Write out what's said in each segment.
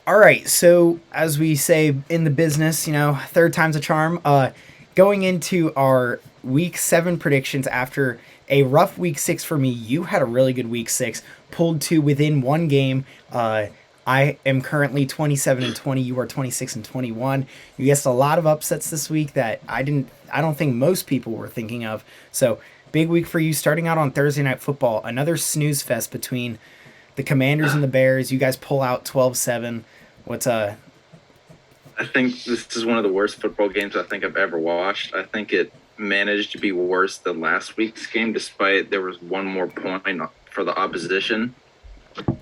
All right, so as we say in the business, third time's a charm. Going into our week 7 predictions after a rough week 6 for me, you had a really good week 6, pulled to within one game. I am currently 27-20. You are 26-21. You guessed a lot of upsets this week that I don't think most people were thinking of. So big week for you. Starting out on Thursday Night Football, another snooze fest between the Commanders and the Bears. You guys pull out 12-7. What's I think this is one of the worst football games I think I've ever watched. I think it managed to be worse than last week's game, despite there was one more point for the opposition.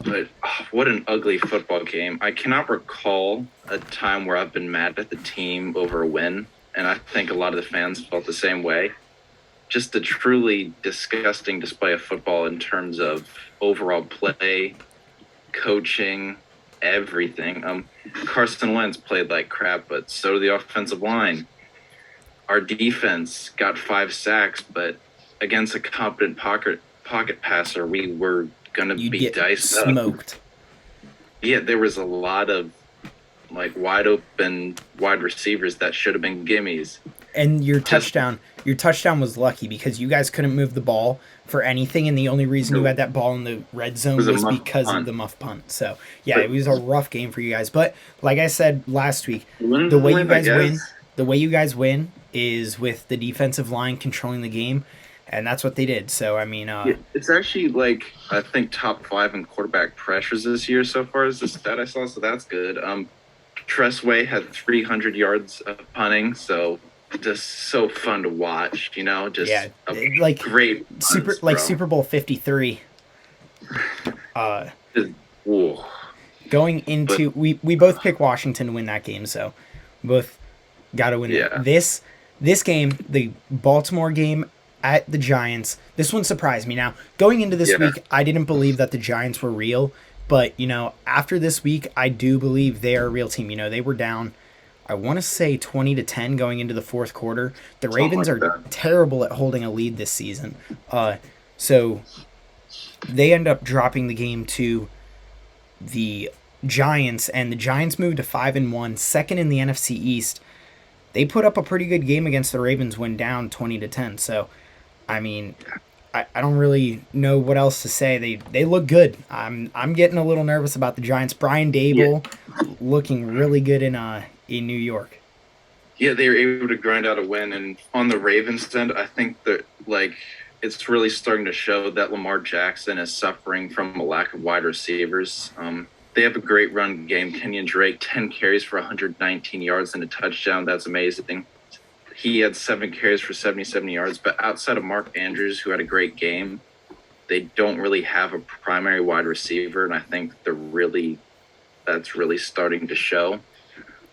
But what an ugly football game. I cannot recall a time where I've been mad at the team over a win, and I think a lot of the fans felt the same way. Just a truly disgusting display of football in terms of overall play, coaching, everything. Carson Wentz played like crap, but so did the offensive line. Our defense got 5 sacks, but against a competent pocket passer, we were gonna you'd be get diced up. smoked? Yeah, there was a lot of like wide open wide receivers that should have been gimmies. And Just your touchdown was lucky because you guys couldn't move the ball for anything, and the only reason you it had that ball in the red zone was a was muff because of punt. the muff punt. So yeah, it But was a rough game for you guys. But like I said last week, win the the way you win, I guys guess. win, the way you guys win is with the defensive line controlling the game, and that's what they did. So I mean, Yeah, it's actually like I think top 5 in quarterback pressures this year so far is the stat I saw, so that's good. Tressway had 300 yards of punting, so just so fun to watch. yeah, Just a like great punts, bro. Super Bowl 53. Uh, Just, ooh. Going But into we both pick Washington to win that game, so we both got to win yeah, this game, the Baltimore game at the Giants. This one surprised me. Now, going into this yeah, week, I didn't believe that the Giants were real, but after this week, I do believe they are a real team. They were down, I want to say 20-10 going into the fourth quarter. The something Ravens like are that. terrible at holding a lead this season. So they end up dropping the game to the Giants, and the Giants moved to 5-1, second in the NFC East. They put up a pretty good game against the Ravens when down 20-10. So, I mean, I don't really know what else to say. They look good. I'm getting a little nervous about the Giants. Brian Yeah, Dable looking really good in New York. yeah, they were able to grind out a win, and on the Ravens end, I think that like it's really starting to show that Lamar Jackson is suffering from a lack of wide receivers. They have a great run game. Kenyon Drake, 10 carries for 119 yards and a touchdown. That's amazing. He had 7 carries for 77 yards, but outside of Mark Andrews, who had a great game, they don't really have a primary wide receiver, and I think that's really starting to show.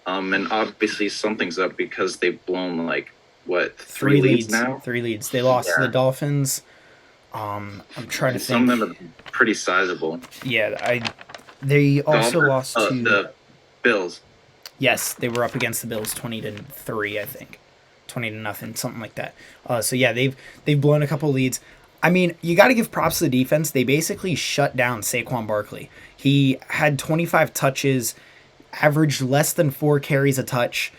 And obviously something's up because they've blown like what, three Three leads leads, now? three leads. They lost to the Yeah, Dolphins. I'm trying to and some of think. them are pretty sizable. Yeah, they also Dolphins, lost to. the Bills. Yes, they were up against the Bills 20-3, I think. 20-0, something like that. So yeah, they've blown a couple leads. I mean, you got to give props to the defense. They basically shut down Saquon Barkley. He had 25 touches, averaged less than 4 carries a touch.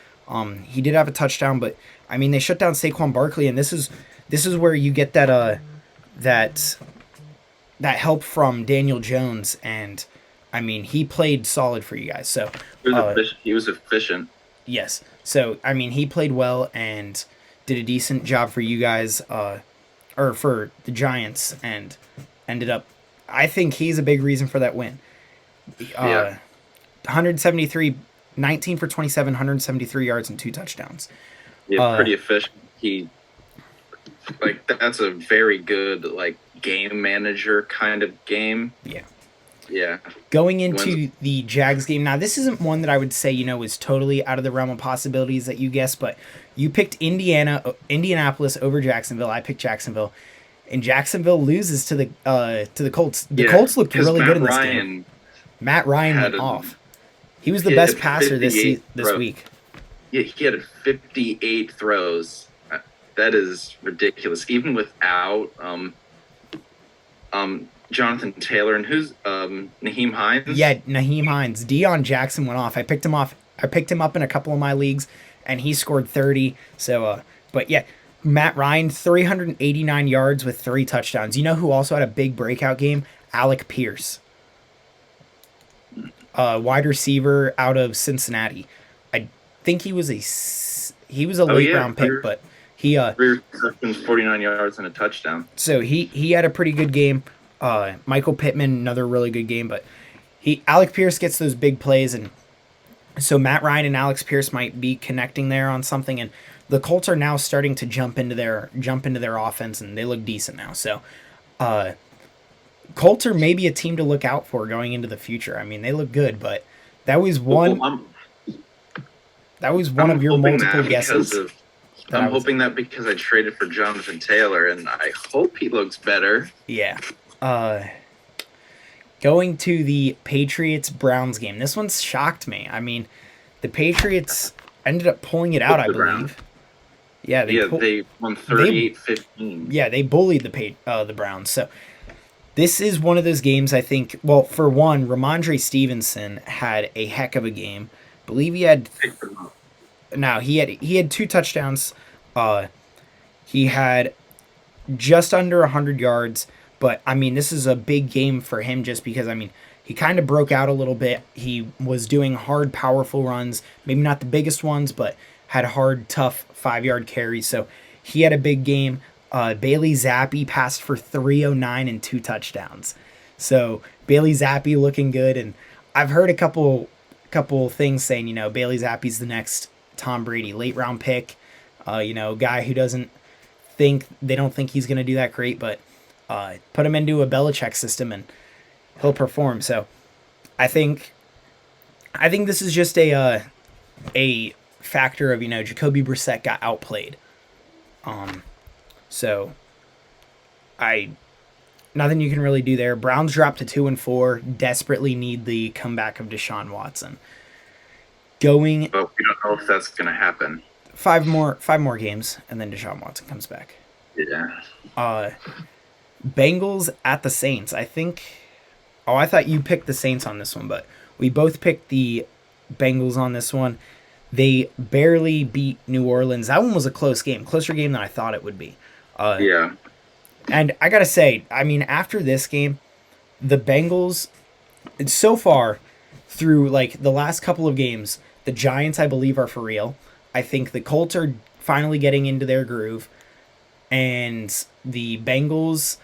He did have a touchdown, but I mean, they shut down Saquon Barkley, and this is where you get that that help from Daniel Jones, and I mean, he played solid for you guys. So He was efficient. yes. So I mean, he played well and did a decent job for you guys, or for the Giants, and ended up. I think he's a big reason for that win. Yeah, 173, 19 for 27, 173 yards and 2 touchdowns. yeah, Uh, pretty efficient. He like that's a very good like game manager kind of game. yeah. Yeah, Going wins. into the Jags game, now this isn't one that I would say is totally out of the realm of possibilities that you guessed, but you picked Indianapolis over Jacksonville. I picked Jacksonville, and Jacksonville loses to the Colts. The Yeah, Colts looked because really good Matt in this game. Ryan Matt Ryan had went a off. He was the he had best passer fifty-eight this throws. week. Yeah, he had 58 throws. That is ridiculous. Even without Jonathan Taylor, and who's Naheem Hines? Yeah, Naheem Hines. Deion Jackson went off. I picked him off. I picked him up in a couple of my leagues, and he scored 30. So, but yeah, Matt Ryan, 389 yards with 3 touchdowns. You know who also had a big breakout game? Alec Pierce, wide receiver out of Cincinnati. I think he was a Oh late yeah, round pick, but he 49 yards and a touchdown. so he had a pretty good game. Michael Pittman, another really good game, but Alec Pierce gets those big plays, and so Matt Ryan and Alex Pierce might be connecting there on something, and the Colts are now starting to jump into their offense, and they look decent now. So, Colts are maybe a team to look out for going into the future. I mean, they look good, but that was one Well, that was one I'm of your hoping multiple that guesses. because of that I'm I was- hoping that because I traded for Jonathan Taylor, and I hope he looks better. Yeah. Going to the Patriots Browns game. This one's shocked me. I mean, the Patriots ended up pulling it out, I The Browns. believe. Yeah, They won 38-15. yeah, they bullied the Browns. So this is one of those games I think. Well, for one, Ramondre Stevenson had a heck of a game. Believe he had he had 2 touchdowns. He had just under 100 yards, but I mean this is a big game for him just because I mean he kind of broke out a little bit. He was doing hard, powerful runs, maybe not the biggest ones, but had hard, tough 5 yard carries. So he had a big game. Bailey Zappi passed for 309 and 2 touchdowns. So Bailey Zappi looking good, and I've heard a couple things saying Bailey Zappi's the next Tom Brady late round pick. Guy who they don't think he's going to do that great, but put him into a Belichick system and he'll perform. So I think this is just a factor of Jacoby Brissett got outplayed. So nothing you can really do there. Browns dropped to 2-4. Desperately need the comeback of Deshaun Watson. Going But we don't know if that's going to happen. five more games, and then Deshaun Watson comes back. Yeah. Bengals at the Saints. I think. Oh, I thought you picked the Saints on this one, but we both picked the Bengals on this one. They barely beat New Orleans. That one was a close game, closer game than I thought it would be. Yeah. And I gotta say, I mean, after this game, the Bengals, so far through like the last couple of games, the Giants I believe are for real. I think the Colts are finally getting into their groove, and the Bengals,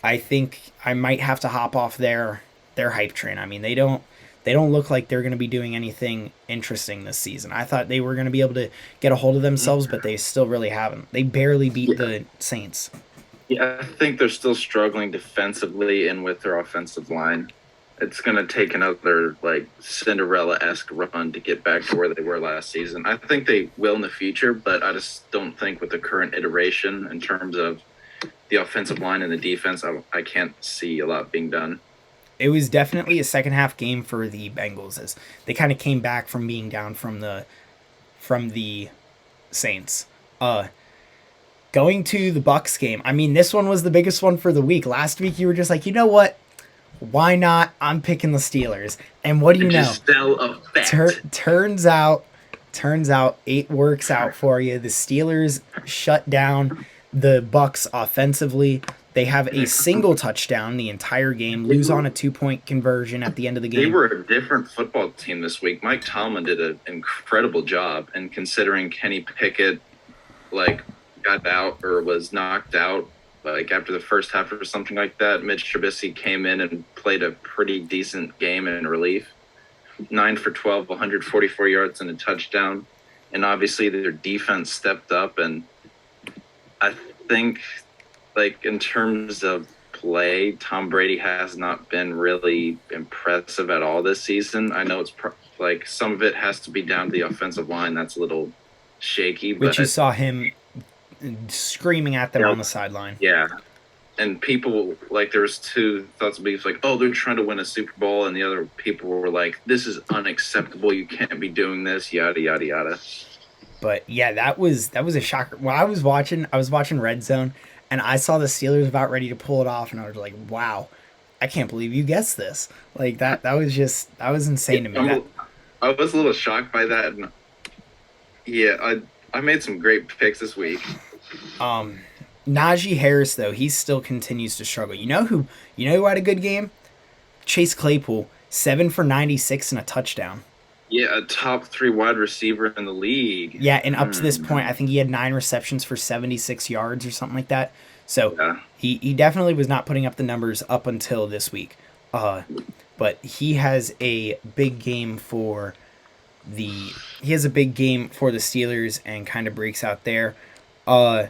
I think I might have to hop off their hype train. I mean, they don't look like they're going to be doing anything interesting this season. I thought they were going to be able to get a hold of themselves, but they still really haven't. They barely beat the Saints. Yeah, I think they're still struggling defensively and with their offensive line. It's going to take another like Cinderella-esque run to get back to where they were last season. I think they will in the future, but I just don't think with the current iteration in terms of the offensive line and the defense, I can't see a lot being done. It was definitely a second half game for the Bengals as they kind of came back from being down from the Saints. Going to the Bucks game. I mean, this one was the biggest one for the week. Last week you were just like, you know what? Why not? I'm picking the Steelers. And what do you know? Turns out it works out for you. The Steelers shut down the Bucks offensively. They have a single touchdown the entire game, lose on a 2-point conversion at the end of the game. They were a different football team this week. Mike Tomlin did an incredible job, and considering Kenny Pickett got out or was knocked out after the first half or something like that, Mitch Trubisky came in and played a pretty decent game in relief. 9 for 12, 144 yards and a touchdown. And obviously their defense stepped up, and I think in terms of play, Tom Brady has not been really impressive at all this season. I know it's some of it has to be down to the offensive line. That's a little shaky. Which you saw him screaming at them on the sideline. Yeah. And people, there was two thoughts of beef, they're trying to win a Super Bowl. And the other people were like, this is unacceptable. You can't be doing this, yada, yada, yada. But yeah, that was a shocker. When I was watching Red Zone, and I saw the Steelers about ready to pull it off, and I was like, wow. I can't believe you guessed this. Like that was just that was insane to me. I was a little shocked by that. And yeah, I made some great picks this week. Um, Najee Harris though, he still continues to struggle. You know who had a good game? Chase Claypool, 7 for 96 and a touchdown. Yeah, a top three wide receiver in the league. Yeah, and up to this point, I think he had 9 receptions for 76 yards or something like that. So Yeah. he definitely was not putting up the numbers up until this week. But he has a big game for the Steelers and kind of breaks out there. Uh,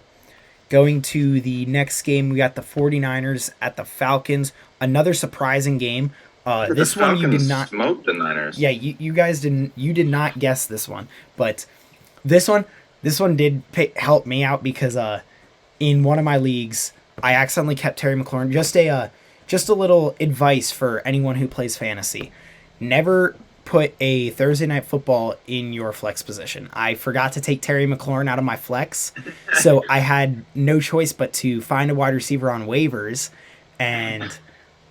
Going to the next game, we got the 49ers at the Falcons. Another surprising game. The This one you did Falcons not. smoked the Niners. Yeah, you guys didn't. You did not guess this one, but this one, did help me out because in one of my leagues, I accidentally kept Terry McLaurin. Just a little advice for anyone who plays fantasy: never put a Thursday night football in your flex position. I forgot to take Terry McLaurin out of my flex, so I had no choice but to find a wide receiver on waivers, and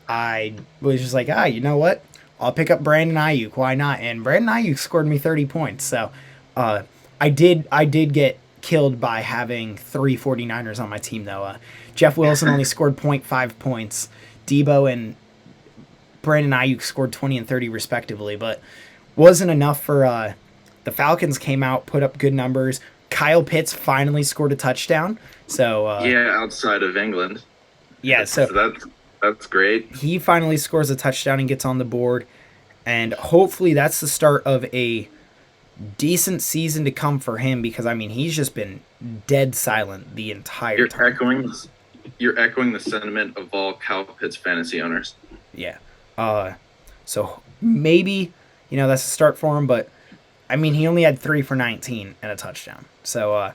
I was just like, you know what? I'll pick up Brandon Ayuk. Why not? And Brandon Ayuk scored me 30 points. So I did get killed by having 3 49ers on my team, though. Jeff Wilson only scored .5 points. Debo and Brandon Ayuk scored 20 and 30 respectively, but wasn't enough for the Falcons came out, put up good numbers. Kyle Pitts finally scored a touchdown. So outside of England. Yeah, so that's great. He finally scores a touchdown and gets on the board, and hopefully that's the start of a decent season to come for him because I mean he's just been dead silent the entire time. You're echoing the sentiment of all Kyle Pitts fantasy owners. Yeah. So maybe that's a start for him, but I mean he only had 3 for 19 and a touchdown. So I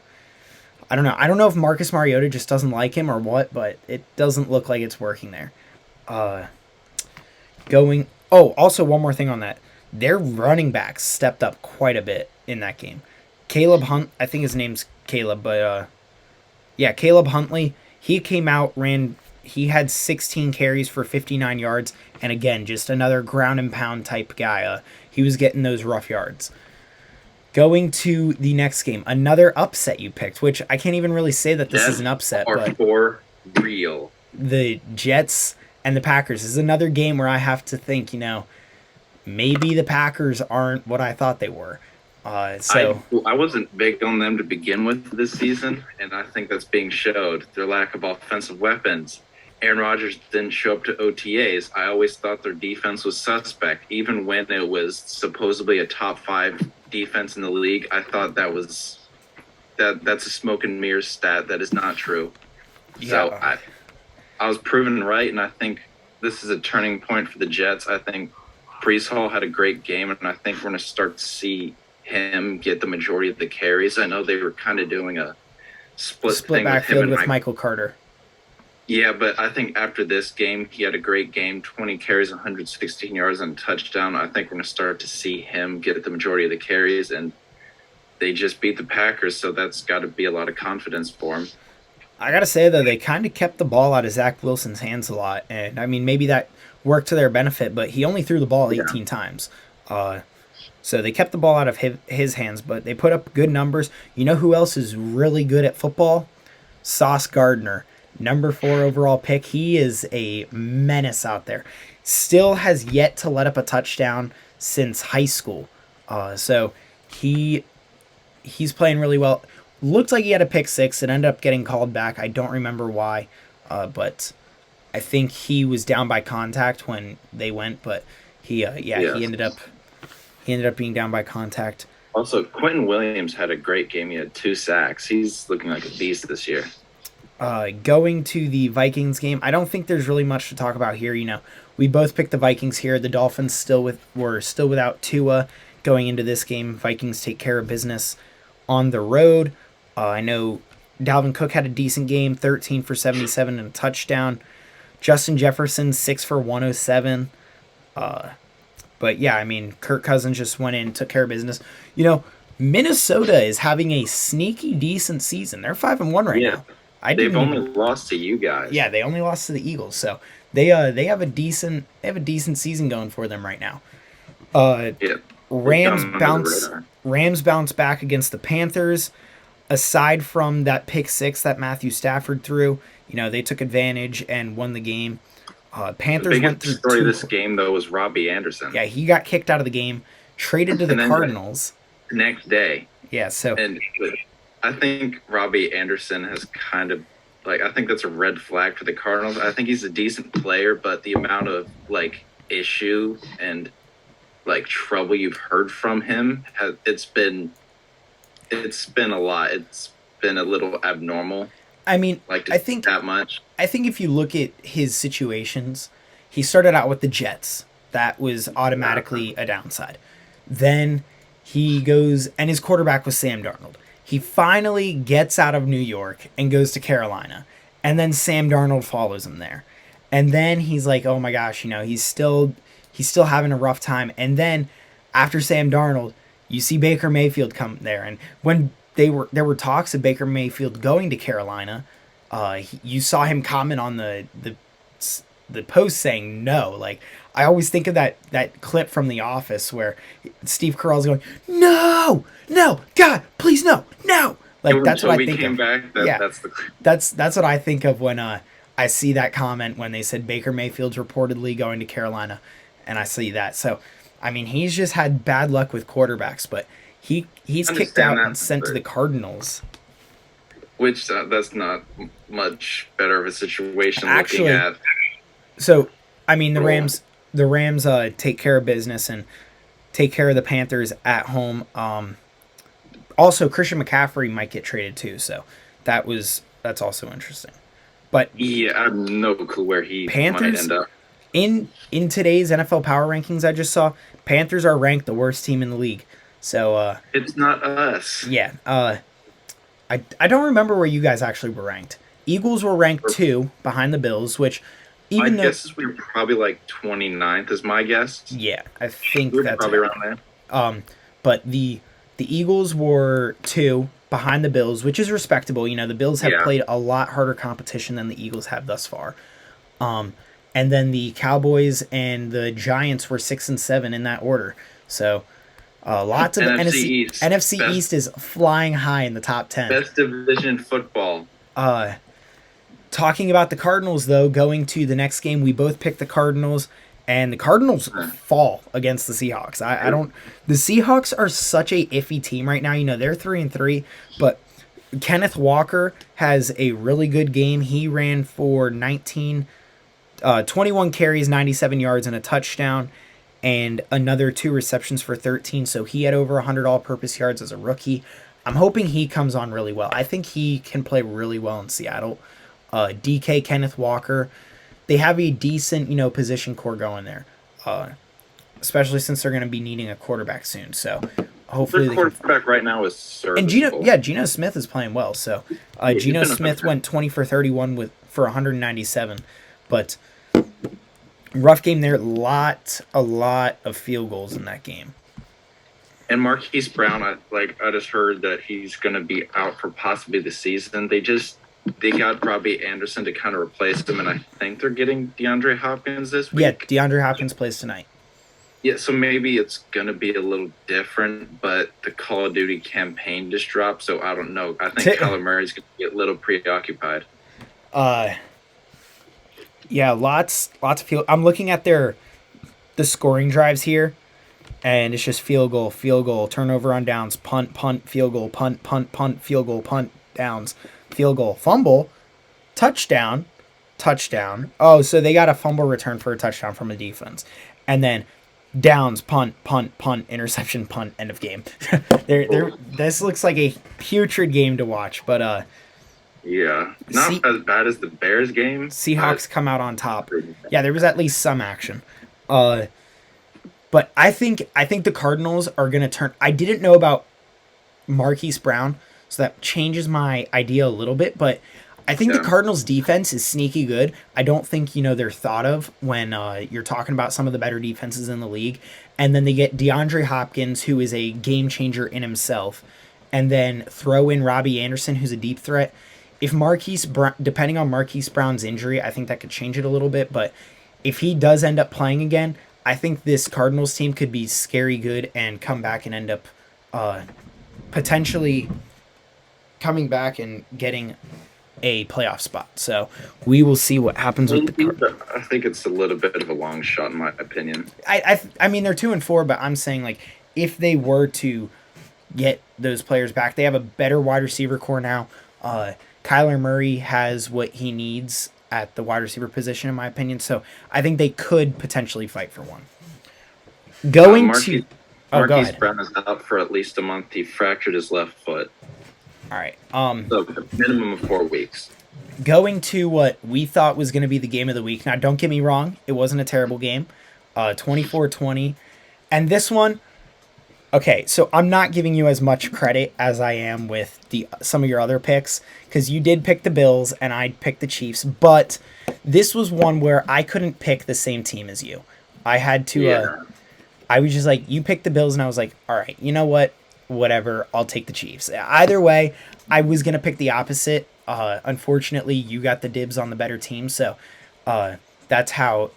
don't know. I don't know if Marcus Mariota just doesn't like him or what, but it doesn't look like it's working there. Also one more thing on that. Their running backs stepped up quite a bit in that game. Caleb Hunt, I think his name's Caleb, but Caleb Huntley, he came out, he had 16 carries for 59 yards, and again, just another ground and pound type guy. He was getting those rough yards. Going to the next game, another upset you picked, which I can't even really say that this is an upset, but for real. The Jets and the Packers is another game where I have to think, maybe the Packers aren't what I thought they were. I wasn't big on them to begin with this season, and I think that's being showed. Their lack of offensive weapons. Aaron Rodgers didn't show up to OTAs. I always thought their defense was suspect, even when it was supposedly a top 5 defense in the league. I thought that's a smoke and mirrors stat. That is not true. Yeah. So I was proven right, and I think this is a turning point for the Jets. I think Breece Hall had a great game, and I think we're going to start to see him get the majority of the carries. I know they were kind of doing a split thing backfield with Michael Carter. Yeah, but I think after this game, he had a great game, 20 carries, 116 yards, and a touchdown. I think we're going to start to see him get the majority of the carries, and they just beat the Packers, so that's got to be a lot of confidence for him. I got to say, though, they kind of kept the ball out of Zach Wilson's hands a lot, and I mean, maybe that worked to their benefit, but he only threw the ball 18 times. So they kept the ball out of his hands, but they put up good numbers. You know who else is really good at football? Sauce Gardner. Number 4 overall pick. He is a menace out there. Still has yet to let up a touchdown since high school. So he's playing really well. Looked like he had a pick 6. It ended up getting called back. I don't remember why. But I think he was down by contact when they went. But he ended up being down by contact. Also, Quentin Williams had a great game. He had 2 sacks. He's looking like a beast this year. Going to the Vikings game, I don't think there's really much to talk about here. We both picked the Vikings here. The Dolphins were still without Tua going into this game. Vikings take care of business on the road. I know Dalvin Cook had a decent game, 13 for 77 and a touchdown. Justin Jefferson, 6 for 107. But yeah, I mean, Kirk Cousins just went in, took care of business. Minnesota is having a sneaky decent season. They're 5-1 right now. They've only lost to you guys. Yeah, they only lost to the Eagles. So they have a decent season going for them right now. Yeah, Rams come under the bounce radar. Rams bounce back against the Panthers. Aside from that pick six that Matthew Stafford threw, they took advantage and won the game. The Panthers went biggest through story of two. this game though was Robbie Anderson. Yeah, he got kicked out of the game, traded to the And then Cardinals. the next day, Yeah, so and I think Robbie Anderson has kind of like I think that's a red flag for the Cardinals. I think he's a decent player, but the amount of like issue and like trouble you've heard from him has it's been a lot. It's been a little abnormal. I mean, Like to I see think that much. I think if you look at his situations, he started out with the Jets. That was automatically a downside. Then he goes, and his quarterback was Sam Darnold. He finally gets out of New York and goes to Carolina. And then Sam Darnold follows him there. And then he's like, oh my gosh, he's still having a rough time. And then after Sam Darnold, you see Baker Mayfield come there. And when there were talks of Baker Mayfield going to Carolina, you saw him comment on the post saying no. Like I always think of that clip from The Office where Steve Carell's going, no, no, God, please no, no. Like that's Until what I we think came of. back. Yeah. That's the That's what I think of when I see that comment when they said Baker Mayfield's reportedly going to Carolina, and I see that. So, I mean, he's just had bad luck with quarterbacks, but he's kicked out Understand that, and sent to but- the Cardinals. which that's not much better of a situation Actually, looking at. So, I mean, the Roll. Rams take care of business and take care of the Panthers at home. Also, Christian McCaffrey might get traded too, so that's also interesting. But Yeah, I have no clue where he Panthers? might end up. in today's NFL power rankings I just saw, Panthers are ranked the worst team in the league. So It's not us. yeah, I don't remember where you guys actually were ranked. Eagles were ranked 2 behind the Bills, which My even though guess is we were probably like 29th is my guess. yeah, I think We were that's probably right. around there. But the Eagles were 2 behind the Bills, which is respectable. The Bills have Yeah. played a lot harder competition than the Eagles have thus far. And then the Cowboys and the Giants were 6 and 7 in that order. So lots of NFC East. NFC Best- East is flying high in the top 10. Best division in football. Talking about the Cardinals, though, going to the next game, we both picked the Cardinals, and the Cardinals fall against the Seahawks. I don't. The Seahawks are such a iffy team right now. They're 3-3, but Kenneth Walker has a really good game. He ran for 21 carries, 97 yards, and a touchdown, and another 2 receptions for 13. So he had over 100 all-purpose yards as a rookie. I'm hoping he comes on really well. I think he can play really well in Seattle. DK, Kenneth Walker, they have a decent, position core going there, especially since they're going to be needing a quarterback soon. So hopefully Their they can. quarterback right now is And serviceable. Geno Smith is playing well. So he's Geno been Smith effective. went 20 for 31 for 197, but rough game there. A lot of field goals in that game. And Marquise Brown, I just heard that he's going to be out for possibly the season. They got Robbie Anderson to kind of replace him, and I think they're getting DeAndre Hopkins this week. Yeah, DeAndre Hopkins plays tonight. Yeah, so maybe it's going to be a little different, but the Call of Duty campaign just dropped, so I don't know. I think Kyler Murray's going to get a little preoccupied. Yeah, lots of field. I'm looking at the scoring drives here, and it's just field goal, turnover on downs, punt, field goal, punt, field goal, punt, downs, field goal, fumble, touchdown. Oh, so they got a fumble return for a touchdown from a defense, and then downs, punt, interception, punt, end of game. This looks like a putrid game to watch, but Yeah, not as bad as the Bears game. Seahawks come out on top. Yeah, there was at least some action. But I think the Cardinals are going to turn. I didn't know about Marquise Brown, so that changes my idea a little bit. But I think the Cardinals' defense is sneaky good. I don't think they're thought of when you're talking about some of the better defenses in the league. And then they get DeAndre Hopkins, who is a game changer in himself, and then throw in Robbie Anderson, who's a deep threat. if depending on Marquise Brown's injury, I think that could change it a little bit. But if he does end up playing again, I think this Cardinals team could be scary good and come back and end up potentially coming back and getting a playoff spot. So we will see what happens with the Cardinals. I think it's a little bit of a long shot in my opinion. I mean they're 2-4, but I'm saying like if they were to get those players back, they have a better wide receiver core now. Kyler Murray has what he needs at the wide receiver position, in my opinion. So I think they could potentially fight for one. Marquise go ahead. Brown is out for at least a month. He fractured his left foot. All right. So a minimum of 4 weeks. Going to what we thought was going to be the game of the week. Now, don't get me wrong. It wasn't a terrible game. 24-20. And this one, okay, so I'm not giving you as much credit as I am with some of your other picks because you did pick the Bills and I picked the Chiefs, but this was one where I couldn't pick the same team as you. I had to, I was just like, you picked the Bills and I was like, all right, you know what? Whatever, I'll take the Chiefs. Either way, I was going to pick the opposite. Unfortunately, you got the dibs on the better team, so that's how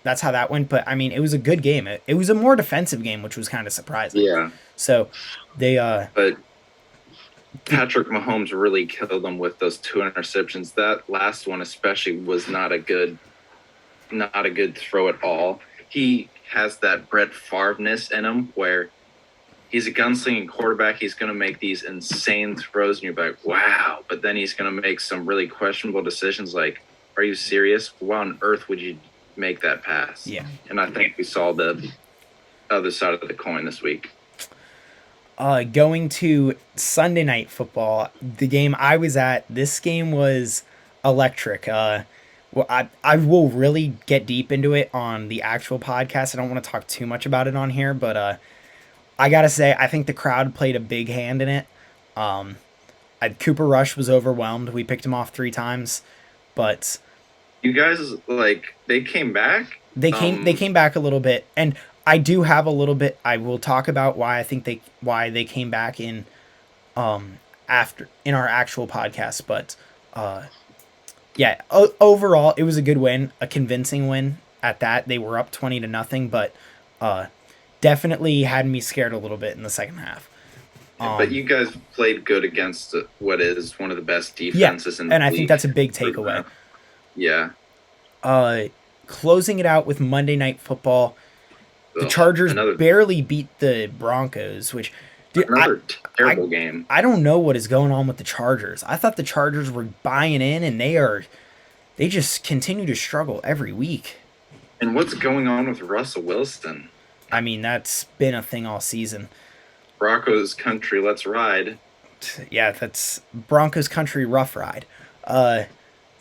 that went. But I mean, it was a good game. It was a more defensive game, which was kind of surprising. Yeah. So they but Patrick Mahomes really killed them with those 2 interceptions. That last one especially was not a good throw at all. He has that Brett Favre-ness in him where he's a gunslinging quarterback. He's going to make these insane throws, and you're like, wow. But then he's going to make some really questionable decisions like, are you serious? Why on earth would you make that pass? Yeah. And I think we saw the other side of the coin this week. Going to Sunday Night Football, the game I was at, this game was electric. Well, I will really get deep into it on the actual podcast. I don't want to talk too much about it on here, but I gotta say, I think the crowd played a big hand in it. Cooper Rush was overwhelmed. We picked him off 3 times, but you guys they came back. They came back a little bit, and I do have a little bit. I will talk about why I think they came back in after in our actual podcast, but yeah. Overall, it was a good win, a convincing win. At that, they were up 20-0, but definitely had me scared a little bit in the second half. But you guys played good against what is one of the best defenses in the league. And I think that's a big takeaway. Yeah. Closing it out with Monday Night Football, the Chargers barely beat the Broncos, which another terrible game. I don't know what is going on with the Chargers. I thought the Chargers were buying in, and they just continue to struggle every week. And what's going on with Russell Wilson? I mean, that's been a thing all season. Broncos country, let's ride. Yeah, that's Broncos country rough ride.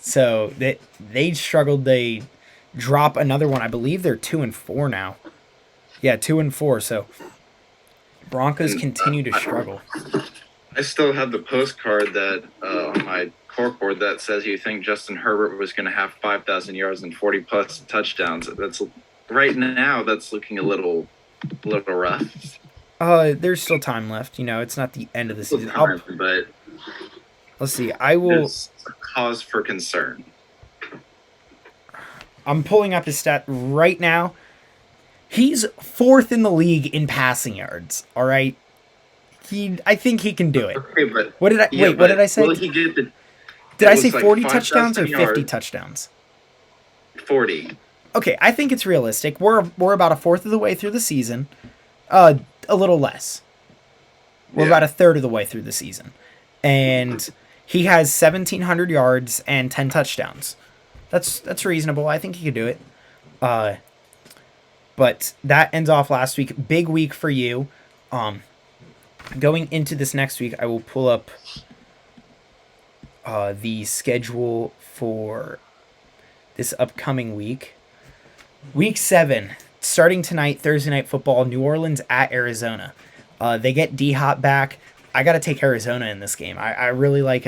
So they struggled. They drop another one. I believe they're 2-4 now. Yeah, 2-4. So Broncos continue to struggle. I still have the postcard that on my corkboard that says you think Justin Herbert was going to have 5,000 yards and 40+ touchdowns. That's right now. That's looking a little rough. There's still time left. It's not the end of the season. But let's see. I will. There's a cause for concern. I'm pulling up his stat right now. He's 4th in the league in passing yards. All right. I think he can do it. Okay, but what did I say? Will he get did I say 40 touchdowns or 50 touchdowns? 40. Okay, I think it's realistic. We're about 1/4 of the way through the season. A little less. We're about 1/3 of the way through the season. And he has 1,700 yards and 10 touchdowns. That's reasonable. I think he could do it. But that ends off last week. Big week for you. Going into this next week, I will pull up the schedule for this upcoming week. Week 7, starting tonight, Thursday Night Football, New Orleans at Arizona. They get D-Hop back. I got to take Arizona in this game. I really like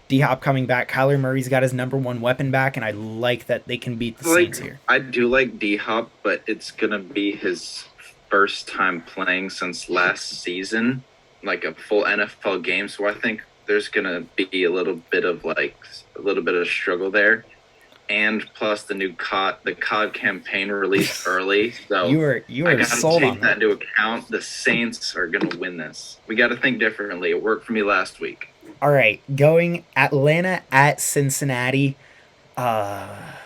D-Hop coming back. Kyler Murray's got his number 1 weapon back, and I like that they can beat the Saints here. I do like D-Hop, but it's going to be his first time playing since last season, like a full NFL game. So I think there's gonna be a little bit of struggle there, and plus the COD campaign released early, so You I were got to sold on take that that. into account. The Saints are gonna win this. We got to think differently. It worked for me last week. All right, going Atlanta at Cincinnati. I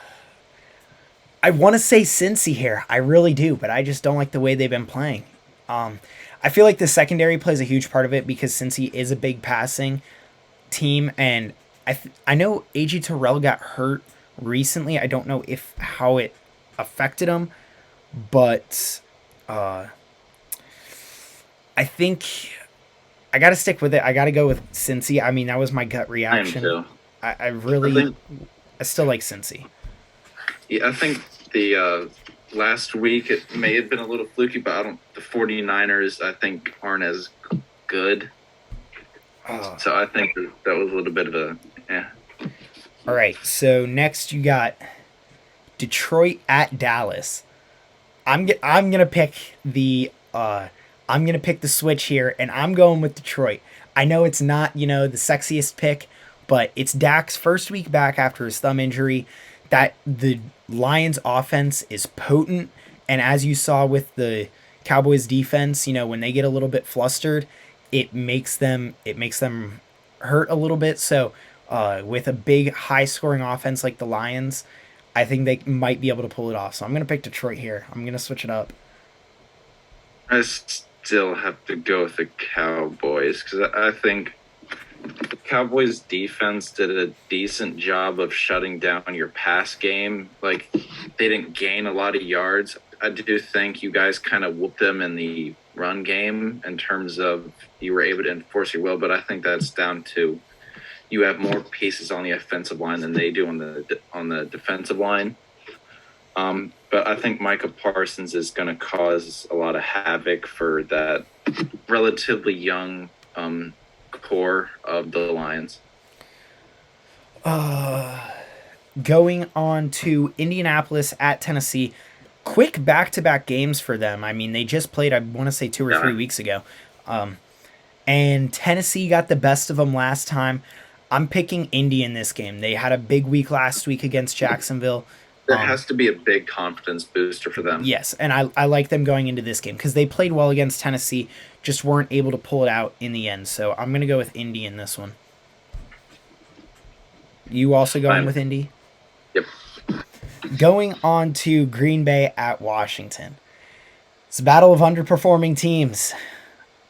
want to say Cincy here. I really do, but I just don't like the way they've been playing. I feel like the secondary plays a huge part of it because Cincy is a big passing team, and I know AG Terrell got hurt recently. I don't know if how it affected him, but I think I got to stick with it. I got to go with Cincy. I mean, that was my gut I am reaction. too. I I really, think I still like Cincy. Yeah, I think the last week it may have been a little fluky, but I don't. The 49ers, I think, aren't as good. Oh. So I think that was a little bit of a yeah. All right, so next you got Detroit at Dallas. I'm gonna pick the I'm gonna pick the switch here, and I'm going with Detroit. I know it's not the sexiest pick, but it's Dak's first week back after his thumb injury. That the Lions offense is potent, and as you saw with the Cowboys defense, when they get a little bit flustered, it makes them hurt a little bit. So with a big high scoring offense like the Lions, I think they might be able to pull it off. So I'm gonna pick Detroit here. I'm gonna switch it up. I still have to go with the Cowboys because I think the Cowboys defense did a decent job of shutting down your pass game. Like they didn't gain a lot of yards. I do think you guys kind of whooped them in the run game in terms of you were able to enforce your will, but I think that's down to you have more pieces on the offensive line than they do on the defensive line. But I think Micah Parsons is going to cause a lot of havoc for that relatively young core of the Lions. Going on to Indianapolis at Tennessee. Quick back-to-back games for them. I mean, they just played, I want to say 2 or 3 weeks ago. And Tennessee got the best of them last time. I'm picking Indy in this game. They had a big week last week against Jacksonville. That has to be a big confidence booster for them. Yes, and I like them going into this game because they played well against Tennessee, just weren't able to pull it out in the end. So I'm going to go with Indy in this one. You also going Fine. with Indy? Yep. Going on to Green Bay at Washington. It's a battle of underperforming teams.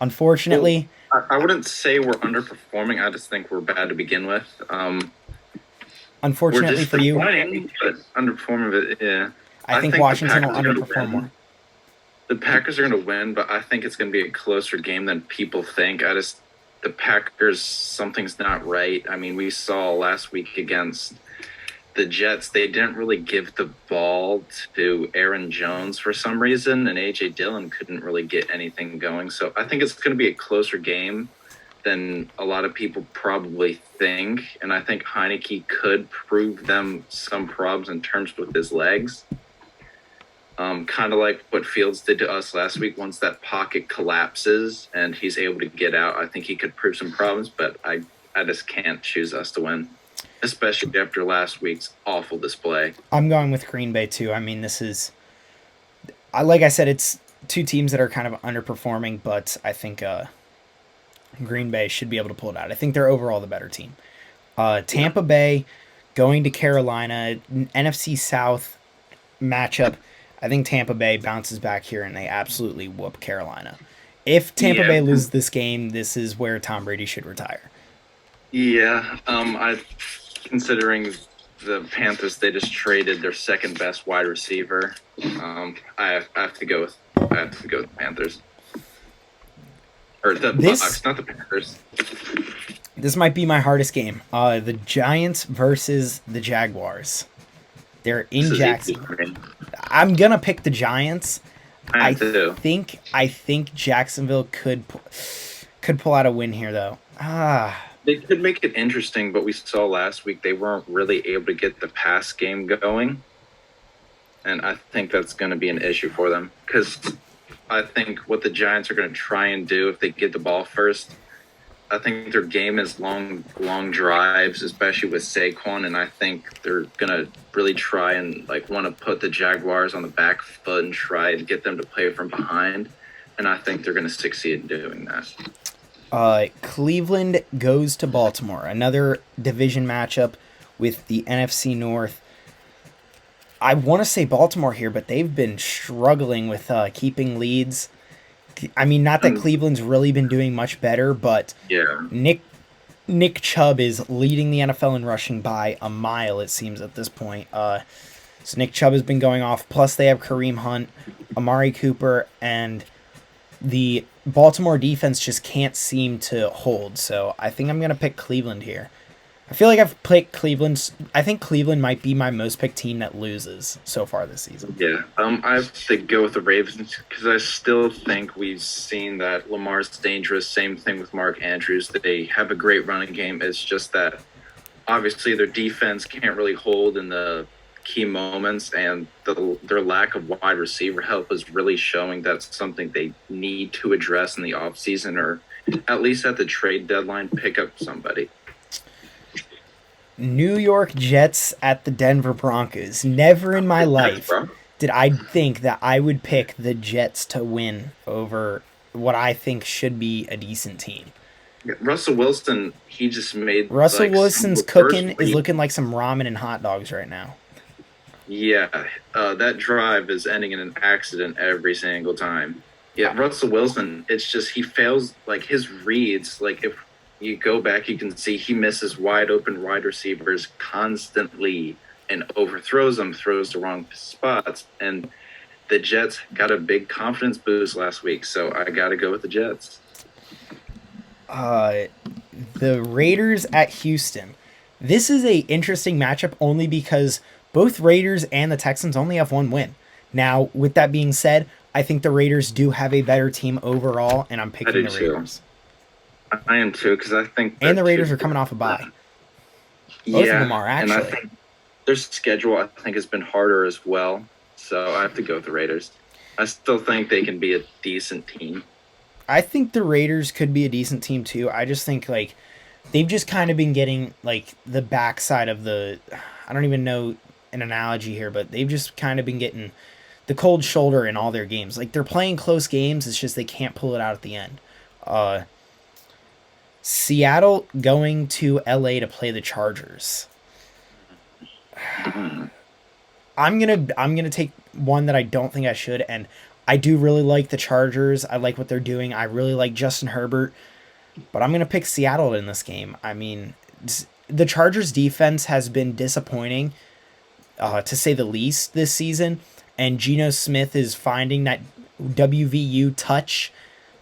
Unfortunately, I wouldn't say we're underperforming. I just think we're bad to begin with. We're unfortunately just for you, declining, but underperforming. Yeah. I think the Washington will Packers are gonna underperform win. more. The Packers are going to win, but I think it's going to be a closer game than people think. The Packers, something's not right. I mean, we saw last week against the Jets, they didn't really give the ball to Aaron Jones for some reason, and A.J. Dillon couldn't really get anything going. So I think it's going to be a closer game than a lot of people probably think, and I think Heineke could prove them some problems in terms with his legs. Kind of like what Fields did to us last week. Once that pocket collapses and he's able to get out, I think he could prove some problems, but I just can't choose us to win, especially after last week's awful display. I'm going with Green Bay too. I mean, like I said, it's two teams that are kind of underperforming, but I think Green Bay should be able to pull it out. I think they're overall the better team. Tampa Bay going to Carolina, NFC South matchup. I think Tampa Bay bounces back here and they absolutely whoop Carolina. If Tampa Bay loses this game, this is where Tom Brady should retire. Yeah, considering the Panthers, they just traded their second best wide receiver. I have to go with the Panthers. Or the Bucks, not the Panthers. This might be my hardest game. The Giants versus the Jaguars. They're in Jacksonville. I'm gonna pick the Giants. I think Jacksonville could pull out a win here though. They could make it interesting, but we saw last week they weren't really able to get the pass game going, and I think that's going to be an issue for them because I think what the Giants are going to try and do if they get the ball first, I think their game is long drives, especially with Saquon, and I think they're gonna really try and like want to put the Jaguars on the back foot and try to get them to play from behind, and I think they're gonna succeed in doing that. Cleveland goes to Baltimore, another division matchup with the NFC North. I want to say Baltimore here, but they've been struggling with keeping leads. I mean, not that Cleveland's really been doing much better, but Yeah, Nick Chubb is leading the NFL in rushing by a mile, it seems, at this point. So Nick Chubb has been going off. Plus, they have Kareem Hunt, Amari Cooper, and the Baltimore defense just can't seem to hold. So I think I'm going to pick Cleveland here. I feel like I've picked Cleveland. I think Cleveland might be my most picked team that loses so far this season. yeah. I have to go with the Ravens because I still think we've seen that Lamar's dangerous. Same thing with Mark Andrews. They have a great running game. It's just that obviously their defense can't really hold in the key moments, and their lack of wide receiver help is really showing that's something they need to address in the offseason or at least at the trade deadline, pick up somebody. New York Jets at the Denver Broncos. Never in my life did I think that I would pick the Jets to win over what I think should be a decent team. Russell Wilson, he just made Russell like, Wilson's cooking is looking like some ramen and hot dogs right now. Yeah, that drive is ending in an accident every single time. Yeah, Russell Wilson, it's just he fails like his reads. Like if you go back, you can see he misses wide open wide receivers constantly and overthrows them, throws the wrong spots. And the Jets got a big confidence boost last week, so I got to go with the Jets. The Raiders at Houston. This is a interesting matchup only because both Raiders and the Texans only have one win. Now, with that being said, I think the Raiders do have a better team overall, and I'm picking the Raiders. I am too, because I think and the Raiders are coming off a bye. Both of them are actually. And I think their schedule, I think, has been harder as well. So I have to go with the Raiders. I still think they can be a decent team. I think the Raiders could be a decent team too. I just think like they've just kind of been getting like the backside of the. I don't even know an analogy here, but they've just kind of been getting the cold shoulder in all their games. Like they're playing close games. It's just they can't pull it out at the end. Seattle going to LA to play the Chargers. I'm gonna take one that I don't think I should, and I do really like the Chargers. I like what they're doing. I really like Justin Herbert, but I'm gonna pick Seattle in this game. I mean, the Chargers defense has been disappointing, to say the least, this season, and Geno Smith is finding that WVU touch,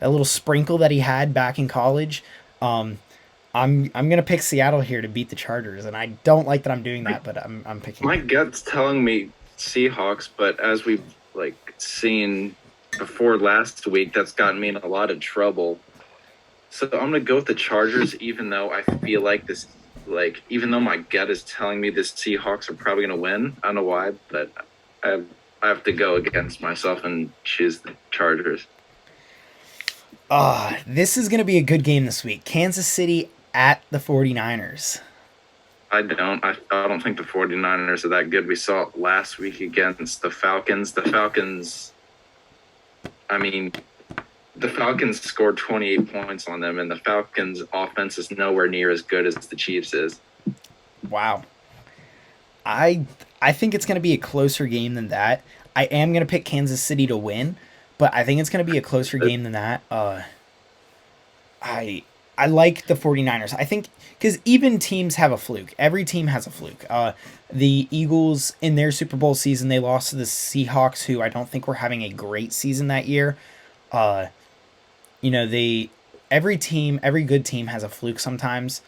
that little sprinkle that he had back in college. I'm gonna pick Seattle here to beat the Chargers, and I don't like that I'm doing that, but I'm picking. My gut's telling me Seahawks, but as we've seen before last week, that's gotten me in a lot of trouble. So I'm gonna go with the Chargers, even though I feel like this, even though my gut is telling me the Seahawks are probably gonna win. I don't know why, but I have to go against myself and choose the Chargers. This is going to be a good game this week. Kansas City at the 49ers. I don't think the 49ers are that good. We saw it last week against the Falcons. The Falcons scored 28 points on them, and the Falcons' offense is nowhere near as good as the Chiefs is. Wow. I think it's going to be a closer game than that. I am going to pick Kansas City to win, but I think it's going to be a closer game than that. I like the 49ers. I think because even teams have a fluke. Every team has a fluke. The Eagles, in their Super Bowl season, they lost to the Seahawks, who I don't think were having a great season that year. Every good team has a fluke sometimes,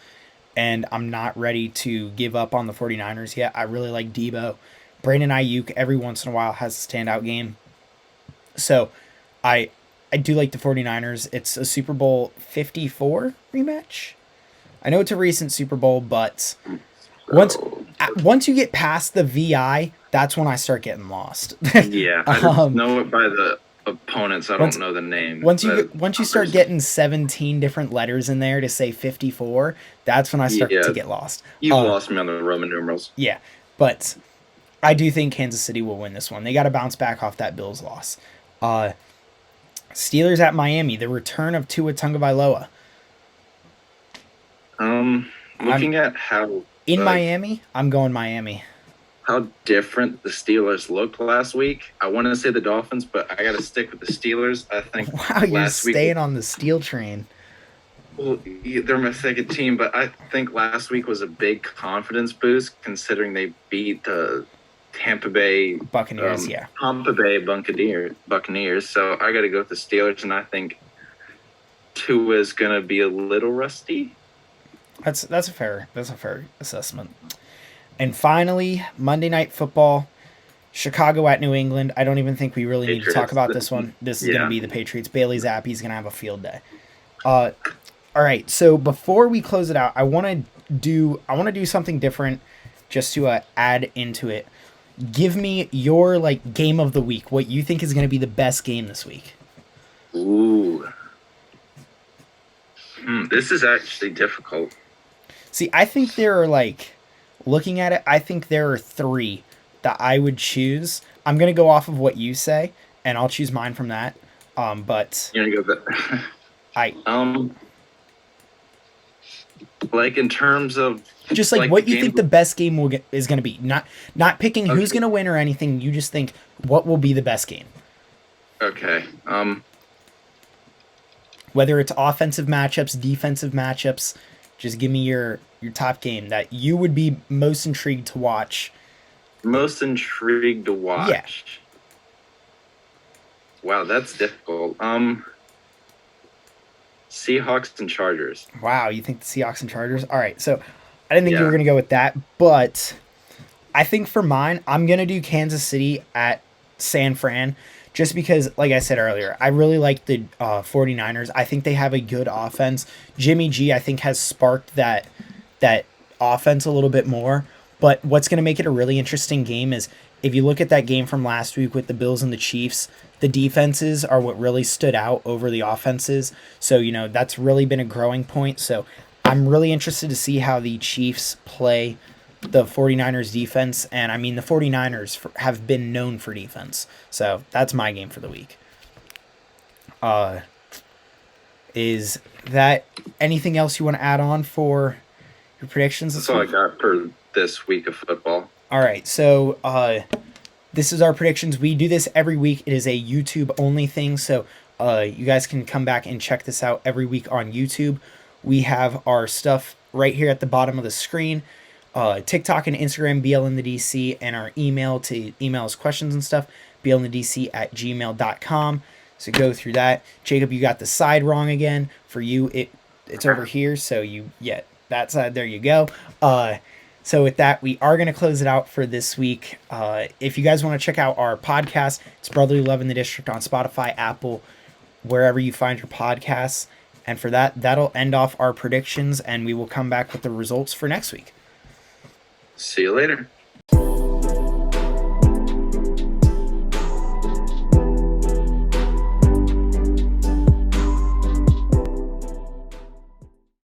and I'm not ready to give up on the 49ers yet. I really like Debo. Brandon Ayuk every once in a while has a standout game. So I do like the 49ers. It's a Super Bowl 54 rematch. I know it's a recent Super Bowl, but once you get past the VI, that's when I start getting lost. Yeah, I just know it by opponents. I Once don't know the name. once you start getting 17 different letters in there to say 54, that's when I start to Yeah, get lost. you've lost me on the Roman numerals. Yeah, but I do think Kansas City will win this one. They got to bounce back off that Bills loss. Steelers at Miami, the return of Tua Tagovailoa. Looking at how in Miami, I'm going Miami. How different the Steelers looked last week. I want to say the Dolphins, but I got to stick with the Steelers. I think wow, you're staying on the Steel train. Well, they're my second team, but I think last week was a big confidence boost considering they beat the Tampa Bay Buccaneers. Tampa Bay Buccaneers. So I got to go with the Steelers, and I think Tua is going to be a little rusty. That's a fair assessment. And finally, Monday Night Football, Chicago at New England. I don't even think we really need to talk about this one. This is going to be the Patriots. Bailey Zappe's going to have a field day. All right, so before we close it out, I want to do something different just to add into it. Give me your game of the week. What you think is going to be the best game this week? Ooh. This is actually difficult. See, I think there are looking at it, I think there are 3 that I would choose. I'm going to go off of what you say, and I'll choose mine from that. But you're going to go in terms of just what you think the best game is going to be. Not picking who's going to win or anything. You just think what will be the best game. Okay. Whether it's offensive matchups, defensive matchups, just give me your top game that you would be most intrigued to watch. Most intrigued to watch? Yeah. Wow, that's difficult. Seahawks and Chargers. Wow, you think the Seahawks and Chargers? All right, so I didn't think you were going to go with that, but I think for mine, I'm going to do Kansas City at San Fran. Just because, like I said earlier, I really like the 49ers. I think they have a good offense. Jimmy G, I think, has sparked that offense a little bit more. But what's going to make it a really interesting game is if you look at that game from last week with the Bills and the Chiefs, the defenses are what really stood out over the offenses. So, that's really been a growing point. So I'm really interested to see how the Chiefs play the 49ers defense, and I mean the 49ers have been known for defense. So that's my game for the week. Is that anything else you want to add on for your predictions this week? That's all I got for this week of football. All right, so this is our predictions. We do this every week. It is a YouTube only thing, so you guys can come back and check this out every week on YouTube. We have our stuff right here at the bottom of the screen. TikTok and Instagram, BL in the DC, and our email to email us questions and stuff, blindthedc@gmail.com. So go through that. Jacob, you got the side wrong again. For you, it's over here. So that side, there you go. So with that, we are going to close it out for this week. If you guys want to check out our podcast, it's Brotherly Love in the District on Spotify, Apple, wherever you find your podcasts. And for that, that'll end off our predictions, and we will come back with the results for next week. See you later.